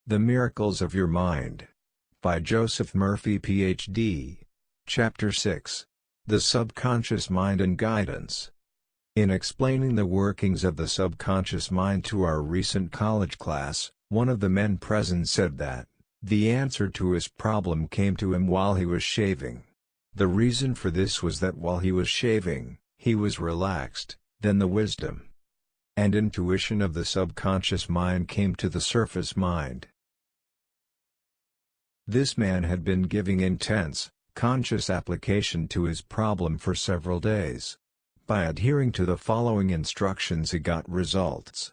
The Miracles of Your Mind. By Joseph Murphy Ph.D. Chapter 6. The Subconscious Mind and Guidance. In explaining the workings of the subconscious mind to our recent college class, one of the men present said that the answer to his problem came to him while he was shaving. The reason for this was that while he was shaving, he was relaxed, then the wisdom and intuition of the subconscious mind came to the surface mind. This man had been giving intense, conscious application to his problem for several days. By adhering to the following instructions he got results.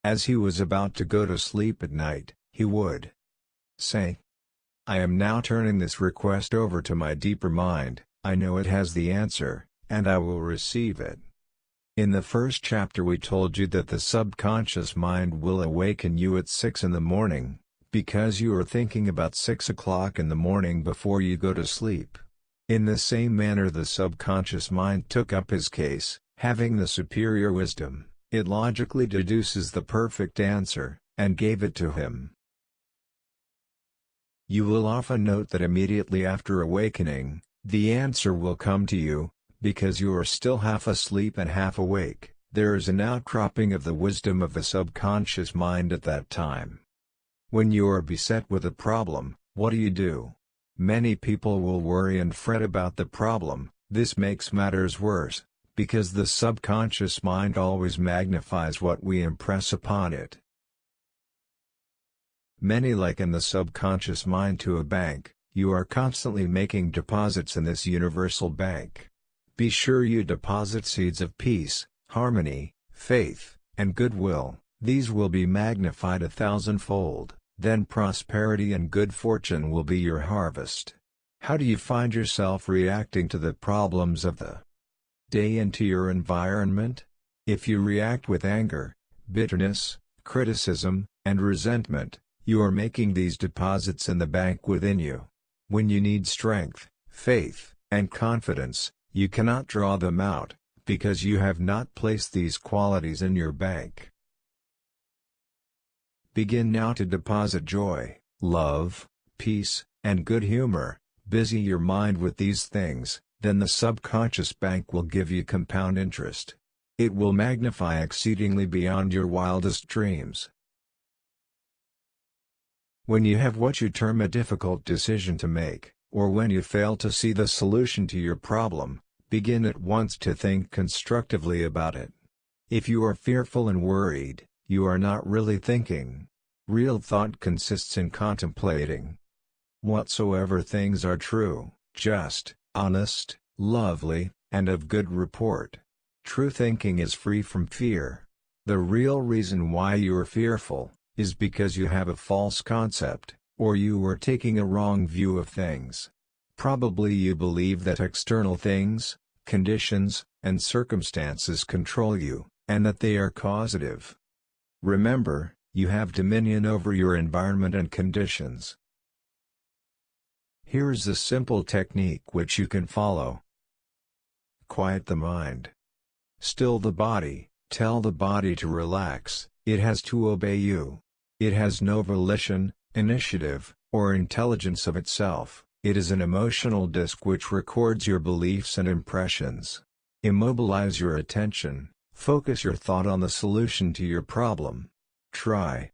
As he was about to go to sleep at night, he would say, "I am now turning this request over to my deeper mind, I know it has the answer, and I will receive it." In the first chapter we told you that the subconscious mind will awaken you at 6 in the morning, because you are thinking about 6 o'clock in the morning before you go to sleep. In the same manner the subconscious mind took up his case, having the superior wisdom, it logically deduces the perfect answer, and gave it to him. You will often note that immediately after awakening, the answer will come to you, because you are still half asleep and half awake. There is an outcropping of the wisdom of the subconscious mind at that time. When you are beset with a problem, what do? Many people will worry and fret about the problem. This makes matters worse, because the subconscious mind always magnifies what we impress upon it. Many liken the subconscious mind to a bank. You are constantly making deposits in this universal bank. Be sure you deposit seeds of peace, harmony, faith, and goodwill. These will be magnified 1,000-fold. Then prosperity and good fortune will be your harvest. How do you find yourself reacting to the problems of the day and to your environment? If you react with anger, bitterness, criticism, and resentment, you are making these deposits in the bank within you. When you need strength, faith, and confidence, you cannot draw them out, because you have not placed these qualities in your bank. Begin now to deposit joy, love, peace, and good humor. Busy your mind with these things, then the subconscious bank will give you compound interest. It will magnify exceedingly beyond your wildest dreams. When you have what you term a difficult decision to make, or when you fail to see the solution to your problem, begin at once to think constructively about it. If you are fearful and worried, you are not really thinking. Real thought consists in contemplating whatsoever things are true, just, honest, lovely, and of good report. True thinking is free from fear. The real reason why you are fearful is because you have a false concept, or you are taking a wrong view of things. Probably you believe that external things, conditions, and circumstances control you, and that they are causative. Remember, you have dominion over your environment and conditions. Here's a simple technique which you can follow. Quiet the mind. Still the body, tell the body to relax, it has to obey you. It has no volition, initiative, or intelligence of itself, it is an emotional disk which records your beliefs and impressions. Immobilize your attention, focus your thought on the solution to your problem. Try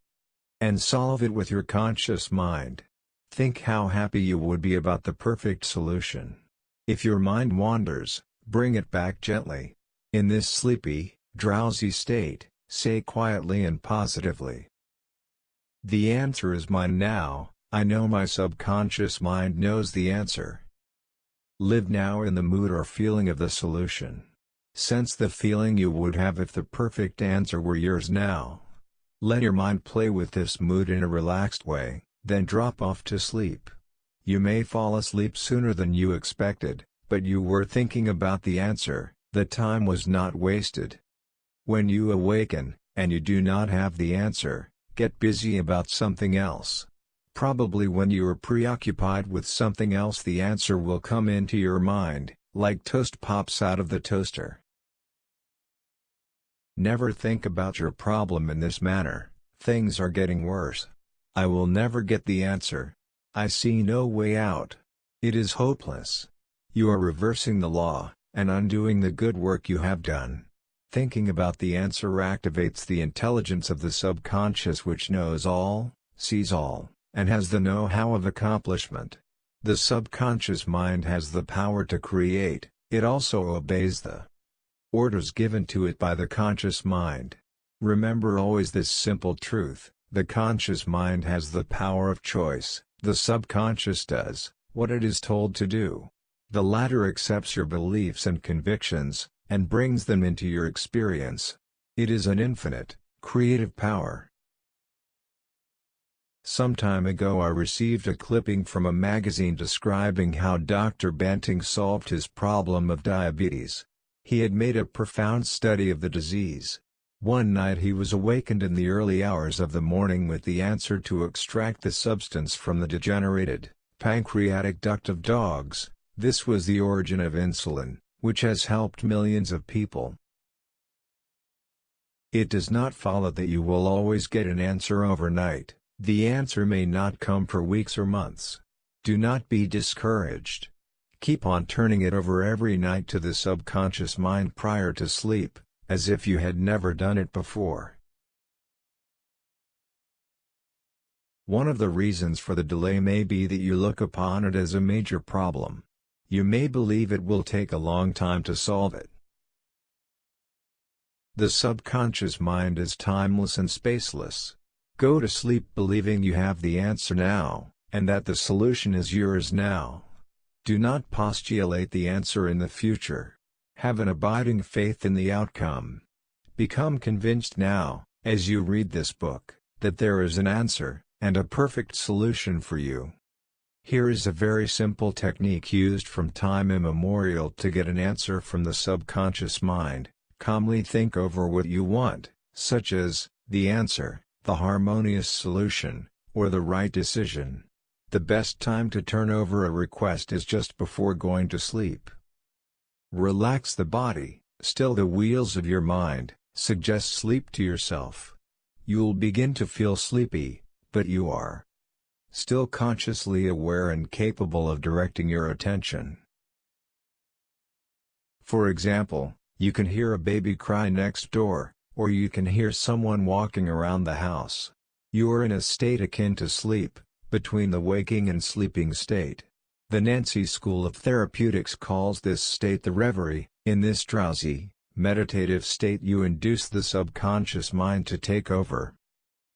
and solve it with your conscious mind. Think how happy you would be about the perfect solution. If your mind wanders, bring it back gently. In this sleepy, drowsy state, say quietly and positively, "The answer is mine now, I know my subconscious mind knows the answer." Live now in the mood or feeling of the solution. Sense the feeling you would have if the perfect answer were yours now. Let your mind play with this mood in a relaxed way, then drop off to sleep. You may fall asleep sooner than you expected, but you were thinking about the answer, the time was not wasted. When you awaken, and you do not have the answer, get busy about something else. Probably when you are preoccupied with something else the answer will come into your mind, like toast pops out of the toaster. Never think about your problem in this manner, things are getting worse. I will never get the answer. I see no way out. It is hopeless. You are reversing the law, and undoing the good work you have done. Thinking about the answer activates the intelligence of the subconscious, which knows all, sees all, and has the know-how of accomplishment. The subconscious mind has the power to create. It also obeys the orders given to it by the conscious mind. Remember always this simple truth: the conscious mind has the power of choice, the subconscious does what it is told to do. The latter accepts your beliefs and convictions, and brings them into your experience. It is an infinite, creative power. Some time ago I received a clipping from a magazine describing how Dr. Banting solved his problem of diabetes. He had made a profound study of the disease. One night he was awakened in the early hours of the morning with the answer to extract the substance from the degenerated pancreatic duct of dogs. This was the origin of insulin, which has helped millions of people. It does not follow that you will always get an answer overnight. The answer may not come for weeks or months. Do not be discouraged. Keep on turning it over every night to the subconscious mind prior to sleep, as if you had never done it before. One of the reasons for the delay may be that you look upon it as a major problem. You may believe it will take a long time to solve it. The subconscious mind is timeless and spaceless. Go to sleep believing you have the answer now, and that the solution is yours now. Do not postulate the answer in the future. Have an abiding faith in the outcome. Become convinced now, as you read this book, that there is an answer, and a perfect solution for you. Here is a very simple technique used from time immemorial to get an answer from the subconscious mind. Calmly think over what you want, such as the answer, the harmonious solution, or the right decision. The best time to turn over a request is just before going to sleep. Relax the body, still the wheels of your mind, suggest sleep to yourself. You'll begin to feel sleepy, but you are still consciously aware and capable of directing your attention. For example, you can hear a baby cry next door, or you can hear someone walking around the house. You are in a state akin to sleep, between the waking and sleeping state. The Nancy School of Therapeutics calls this state the reverie. In this drowsy, meditative state you induce the subconscious mind to take over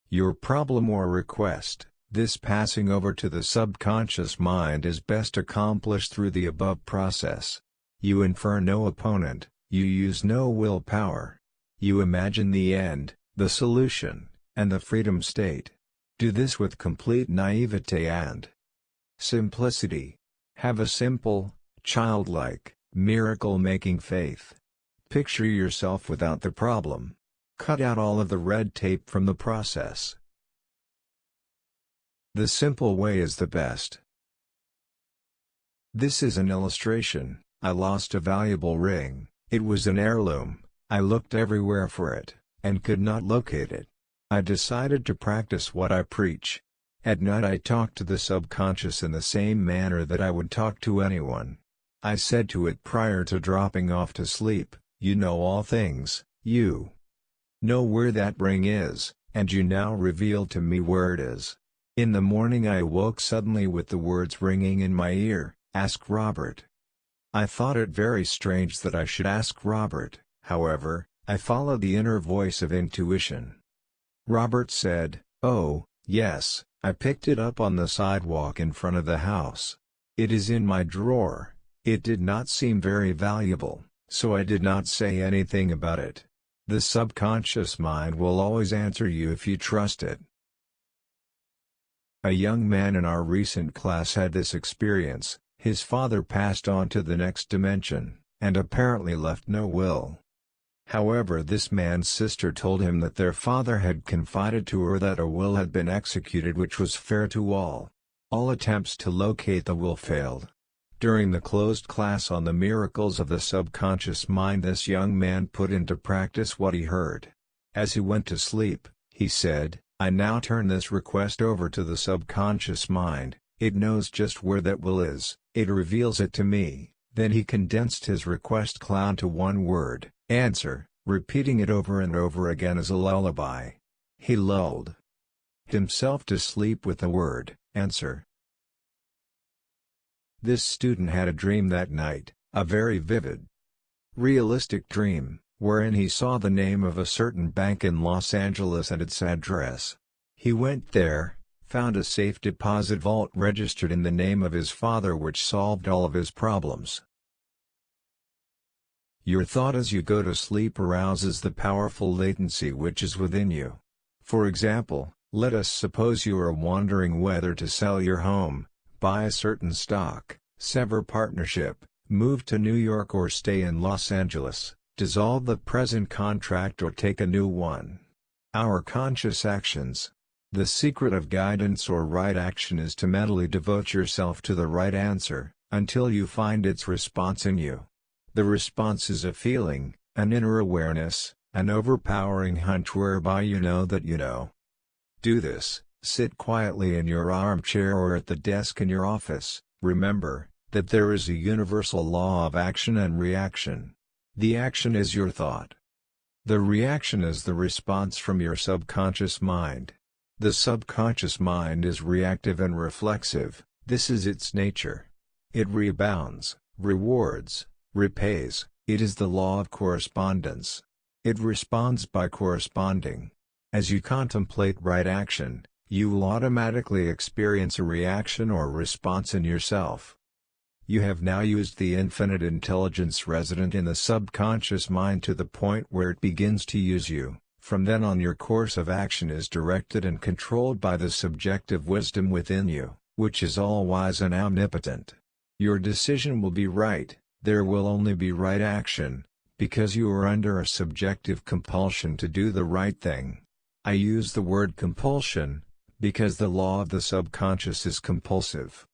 your problem or request. This passing over to the subconscious mind is best accomplished through the above process. You infer no opponent, you use no willpower. You imagine the end, the solution, and the freedom state. Do this with complete naivete and simplicity. Have a simple, childlike, miracle-making faith. Picture yourself without the problem. Cut out all of the red tape from the process. The simple way is the best. This is an illustration. I lost a valuable ring. It was an heirloom. I looked everywhere for it, and could not locate it. I decided to practice what I preach. At night I talked to the subconscious in the same manner that I would talk to anyone. I said to it prior to dropping off to sleep, "You know all things, you know where that ring is, and you now reveal to me where it is." In the morning I awoke suddenly with the words ringing in my ear, "Ask Robert." I thought it very strange that I should ask Robert. However, I followed the inner voice of intuition. Robert said, "Oh, yes, I picked it up on the sidewalk in front of the house. It is in my drawer." It did not seem very valuable, so I did not say anything about it. The subconscious mind will always answer you if you trust it. A young man in our recent class had this experience. His father passed on to the next dimension, and apparently left no will. However, this man's sister told him that their father had confided to her that a will had been executed which was fair to all. All attempts to locate the will failed. During the closed class on the miracles of the subconscious mind, this young man put into practice what he heard. As he went to sleep, he said, I now turn this request over to the subconscious mind. It knows just where that will is, it reveals it to me. Then he condensed his request cloud to one word, answer, repeating it over and over again as a lullaby. He lulled himself to sleep with the word, answer. This student had a dream that night, a very vivid, realistic dream, wherein he saw the name of a certain bank in Los Angeles and its address. He went there, found a safe deposit vault registered in the name of his father, which solved all of his problems. Your thought as you go to sleep arouses the powerful latency which is within you. For example, let us suppose you are wondering whether to sell your home, buy a certain stock, sever partnership, move to New York or stay in Los Angeles, dissolve the present contract or take a new one. Our conscious actions. The secret of guidance or right action is to mentally devote yourself to the right answer, until you find its response in you. The response is a feeling, an inner awareness, an overpowering hunch whereby you know that you know. Do this, sit quietly in your armchair or at the desk in your office. Remember that there is a universal law of action and reaction. The action is your thought. The reaction is the response from your subconscious mind. The subconscious mind is reactive and reflexive, this is its nature. It rebounds, rewards, repays, it is the law of correspondence. It responds by corresponding. As you contemplate right action, you will automatically experience a reaction or response in yourself. You have now used the infinite intelligence resident in the subconscious mind to the point where it begins to use you. From then on your course of action is directed and controlled by the subjective wisdom within you, which is all-wise and omnipotent. Your decision will be right, there will only be right action, because you are under a subjective compulsion to do the right thing. I use the word compulsion, because the law of the subconscious is compulsive.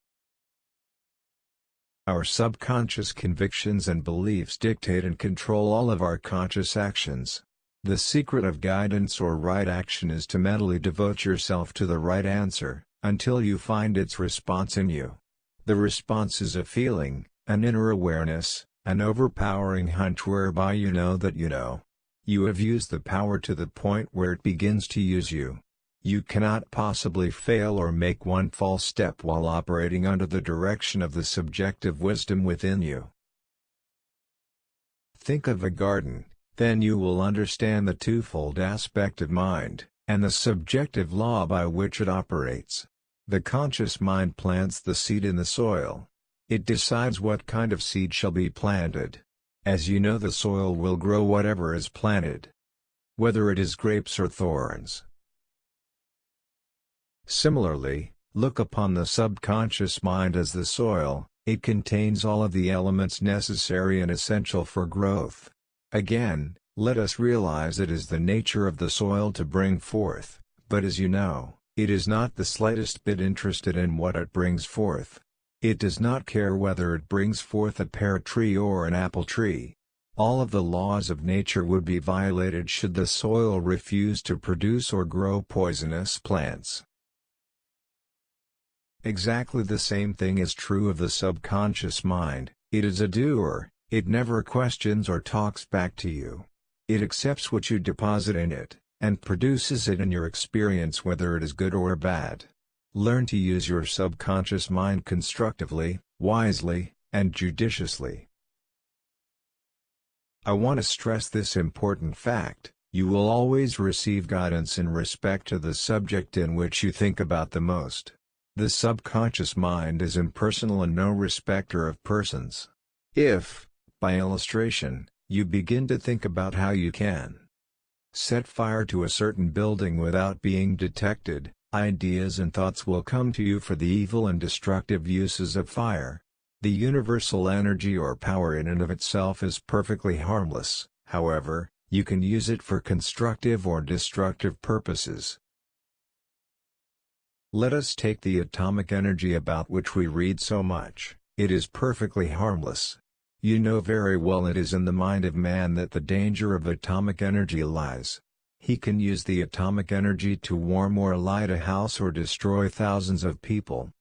Our subconscious convictions and beliefs dictate and control all of our conscious actions. The secret of guidance or right action is to mentally devote yourself to the right answer, until you find its response in you. The response is a feeling, an inner awareness, an overpowering hunch whereby you know that you know. You have used the power to the point where it begins to use you. You cannot possibly fail or make one false step while operating under the direction of the subjective wisdom within you. Think of a garden, then you will understand the twofold aspect of mind, and the subjective law by which it operates. The conscious mind plants the seed in the soil. It decides what kind of seed shall be planted. As you know, the soil will grow whatever is planted, whether it is grapes or thorns. Similarly, look upon the subconscious mind as the soil. It contains all of the elements necessary and essential for growth. Again, let us realize it is the nature of the soil to bring forth, but as you know, it is not the slightest bit interested in what it brings forth. It does not care whether it brings forth a pear tree or an apple tree. All of the laws of nature would be violated should the soil refuse to produce or grow poisonous plants. Exactly the same thing is true of the subconscious mind. It is a doer, it never questions or talks back to you. It accepts what you deposit in it, and produces it in your experience whether it is good or bad. Learn to use your subconscious mind constructively, wisely, and judiciously. I want to stress this important fact: you will always receive guidance in respect to the subject in which you think about the most. The subconscious mind is impersonal and no respecter of persons. If, by illustration, you begin to think about how you can set fire to a certain building without being detected, ideas and thoughts will come to you for the evil and destructive uses of fire. The universal energy or power in and of itself is perfectly harmless, however, you can use it for constructive or destructive purposes. Let us take the atomic energy about which we read so much. It is perfectly harmless. You know very well it is in the mind of man that the danger of atomic energy lies. He can use the atomic energy to warm or light a house or destroy thousands of people.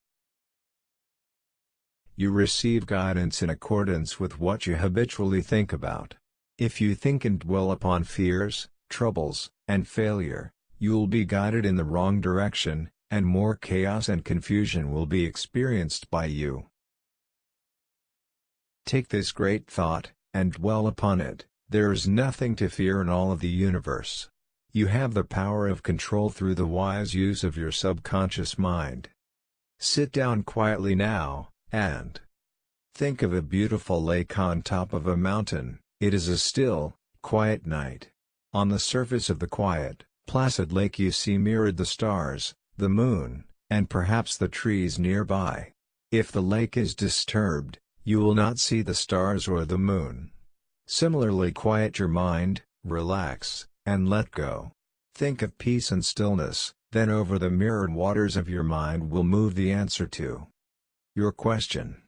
You receive guidance in accordance with what you habitually think about. If you think and dwell upon fears, troubles, and failure, you will be guided in the wrong direction, and more chaos and confusion will be experienced by you. Take this great thought, and dwell upon it: there is nothing to fear in all of the universe. You have the power of control through the wise use of your subconscious mind. Sit down quietly now, and think of a beautiful lake on top of a mountain. It is a still, quiet night. On the surface of the quiet, placid lake you see mirrored the stars, the moon, and perhaps the trees nearby. If the lake is disturbed, you will not see the stars or the moon. Similarly, quiet your mind, relax, and let go. Think of peace and stillness, then over the mirrored waters of your mind will move the answer to your question.